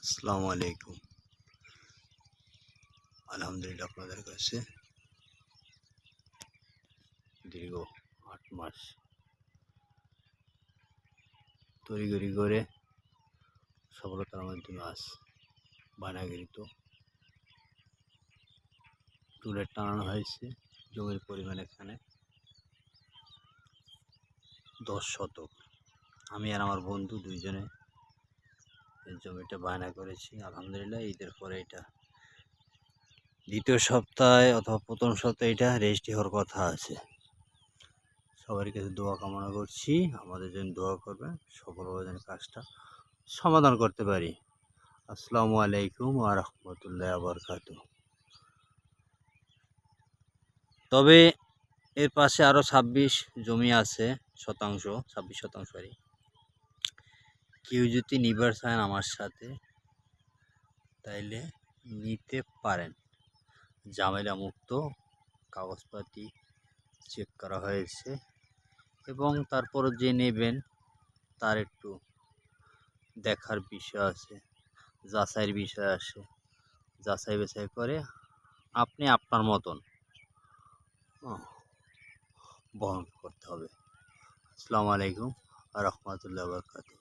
আসসালামু আলাইকুম। আলহামদুলিল্লাহ আপনাদের কাছে দীর্ঘ ৮ মাস তড়িঘড়ি করে সফলতার মাধ্যমে আজ বানাগৃহীত টুলেট টানানো হয়েছে। জমির পরিমাণ এখানে ১০ শতক। আমি আর আমার বন্ধু দুইজনে এই জমিটা বায়না করেছি। আলহামদুলিল্লাহ ঈদের পরে এটা দ্বিতীয় সপ্তাহে অথবা প্রথম সপ্তাহে এটা রেজিস্ট্রি হওয়ার কথা আছে। সবার কাছে দোয়া কামনা করছি, আমাদের জন্য দোয়া করবেন, সফলভাবে যেন কাজটা সমাধান করতে পারি। আসসালামু আলাইকুম ওয়া রাহমাতুল্লাহি ওয়া বারাকাতুহু। তবে এর পাশে আরও ২৬ জমি আছে, ২৬ শতাংশ আর কেউ যদি নিবার চান আমার সাথে তাইলে নিতে পারেন। ঝামেলা মুক্ত, কাগজপাতি চেক করা হয়েছে এবং তারপর যে নেবেন তার একটু দেখার বিষয় আছে, যাচাইয়ের বিষয় আছে। যাচাই বাছাই করে আপনি আপনার মতন বহন করতে হবে। আসসালামু আলাইকুম ওয়া রাহমাতুল্লাহি ওয়া বারাকাতুহু।